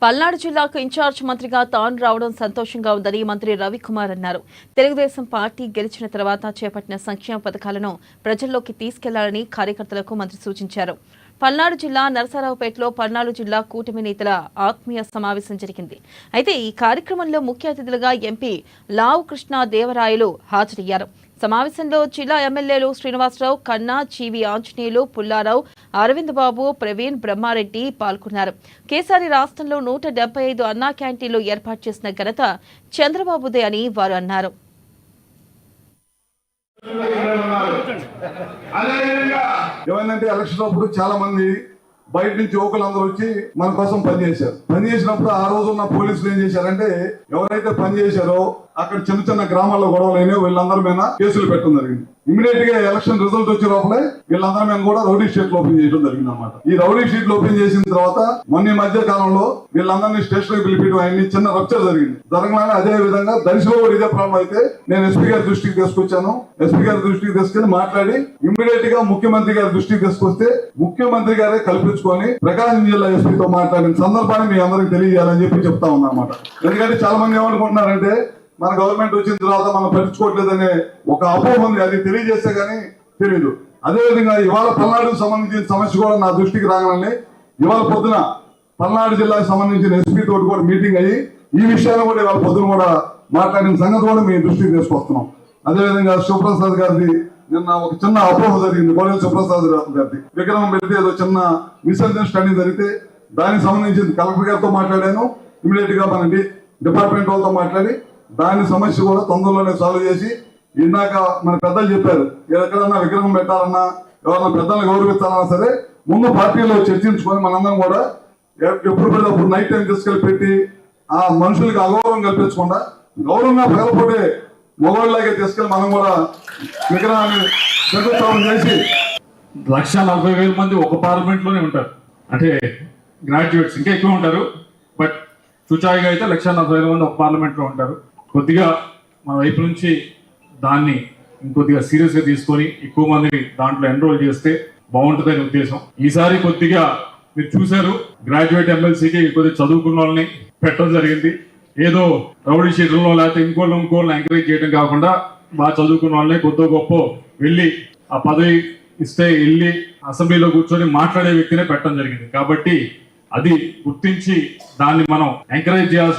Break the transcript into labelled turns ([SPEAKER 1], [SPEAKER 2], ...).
[SPEAKER 1] పల్నాడు జిల్లాకు ఇన్ఛార్జ్ మంత్రిగా తాను రావడం సంతోషంగా ఉందని మంత్రి రవికుమార్ అన్నారు. తెలుగుదేశం పార్టీ గెలిచిన తర్వాత చేపట్టిన సంక్షేమ పథకాలను ప్రజల్లోకి తీసుకెళ్లాలని కార్యకర్తలకు మంత్రి సూచించారు. పల్నాడు జిల్లా నరసరావుపేటలో పల్నాడు జిల్లా కూటమి నేతల ఆత్మీయ సమావేశం జరిగింది. అయితే ఈ కార్యక్రమంలో ముఖ్య అతిథులుగా ఎంపీ లావు కృష్ణ దేవరాయలు హాజరయ్యారు. సమావేశంలో జిల్లా ఎమ్మెల్యేలు శ్రీనివాసరావు, కన్నా, జీవి ఆంజనేయులు, పుల్లారావు, అరవింద్ బాబు, ప్రవీణ్, బ్రహ్మారెడ్డి పాల్గొన్నారు. కేసారి రాష్ట్రంలో 175 అన్నా క్యాంటీన్లు ఏర్పాటు చేసిన ఘనత చంద్రబాబుదే అని వారు అన్నారు.
[SPEAKER 2] ఏమైందంటే ఎలక్షన్ అప్పుడు చాలా మంది బయట నుంచి యువకులందరూ వచ్చి మన కోసం పనిచేశారు. పనిచేసినప్పుడు ఆ రోజు ఉన్న పోలీసులు ఏం చేశారంటే ఎవరైతే పనిచేశారో అక్కడ చిన్న చిన్న గ్రామాల్లో గొడవలైనా వీళ్ళందరి మీద కేసులు పెట్టడం జరిగింది. ఇమీడియట్ గా ఎలక్షన్ రిజల్ట్ వచ్చే లోపలే వీళ్ళందరి మీద కూడా రౌడీ షీట్లు ఓపెన్ చేయడం జరిగింది అన్నమాట. ఈ రౌడీ షీట్లు ఓపెన్ చేసిన తర్వాత మొన్న మధ్య కాలంలో వీళ్ళందరినీ స్టేషన్ పిలిపించడం అన్ని చిన్న రప్చర్ జరిగింది. జరగగానే అదే విధంగా దర్శిలో కూడా ఇదే ప్రాబ్లం అయితే నేను ఎస్పీ గారి దృష్టికి తీసుకొచ్చాను. ఎస్పీ గారి దృష్టికి తీసుకెళ్లి మాట్లాడి ఇమీడియట్ గా ముఖ్యమంత్రి గారి దృష్టికి తీసుకొస్తే ముఖ్యమంత్రి గారే కల్పించుకొని ప్రకాశం జిల్లా ఎస్పీతో మాట్లాడిన సందర్భాన్ని మీ అందరికి తెలియజేయాలని చెప్పి చెప్తా ఉన్నా అన్నమాట. ఎందుకంటే చాలా మంది ఏమనుకుంటున్నారంటే మన గవర్నమెంట్ వచ్చిన తర్వాత మనం పట్టించుకోవట్లేదనే ఒక అపోహ ఉంది. అది తెలియజేస్తే గానీ తెలియదు. అదేవిధంగా ఇవాళ పల్నాడుకు సంబంధించిన సమస్య కూడా నా దృష్టికి రాగానే ఇవాళ పొద్దున పల్నాడు జిల్లాకు సంబంధించిన ఎస్పీ తోటి కూడా మీటింగ్ అయ్యి ఈ విషయాన్ని కూడా ఇవాళ పొద్దున కూడా మాట్లాడిన సంగతి కూడా మీ దృష్టికి తీసుకొస్తున్నాం. అదేవిధంగా శివప్రసాద్ గారిది నిన్న ఒక చిన్న అపోహ జరిగింది. గోడెల శివప్రసాద్ గారిది విగ్రహం పెడితే ఏదో చిన్న మిస్అండర్స్టాండింగ్ జరిగితే దానికి సంబంధించి కలెక్టర్ గారితో మాట్లాడాను. ఇమీడియట్ గా మన డిపార్ట్మెంట్ వాళ్ళతో మాట్లాడి దాని సమస్య కూడా తొందరలోనే సాల్వ్ చేసి ఇందాక మన పెద్దలు చెప్పారు ఎక్కడన్నా విగ్రహం పెట్టాలన్నా ఎవరన్నా పెద్దలను గౌరవించాలన్నా సరే ముందు పార్టీలో చర్చించుకొని మనందరం కూడా ఎప్పుడు పడితే అప్పుడు నైట్ టైం తీసుకెళ్ళి పెట్టి ఆ మనుషులకి అగౌరవం కల్పించకుండా గౌరవంగా పగలపోతే మొగోళ్ళలాగే తీసుకెళ్ళి మనం కూడా విగ్రహాన్ని శంకుస్థాపన చేసి
[SPEAKER 3] 140,000 మంది ఒక పార్లమెంట్ లోనే ఉంటారు. అంటే గ్రాడ్యుయేట్స్ ఇంకా ఎక్కువ ఉంటారు. బట్ చుచాయిగా అయితే 140,000 మంది ఒక పార్లమెంట్ లో ఉంటారు. కొద్దిగా మన వైపు నుంచి దాన్ని ఇంకొద్దిగా సీరియస్ గా తీసుకొని ఎక్కువ మందిని దాంట్లో ఎన్రోల్ చేస్తే బాగుంటుందని ఉద్దేశం. ఈసారి కొద్దిగా మీరు చూశారు గ్రాడ్యుయేట్ ఎమ్మెల్సీకి కొద్దిగా చదువుకున్న వాళ్ళని పెట్టడం జరిగింది. ఏదో రౌడీ షీట్లలో లేకపోతే ఇంకోళ్ళని ఎంకరేజ్ చేయడం కాకుండా బాగా చదువుకున్న వాళ్ళని కొద్ది గొప్ప వెళ్ళి ఆ పదవి ఇస్తే వెళ్ళి అసెంబ్లీలో కూర్చొని మాట్లాడే వ్యక్తినే పెట్టడం జరిగింది. కాబట్టి అది గుర్తించి దాన్ని మనం ఎంకరేజ్ చేయాల్సి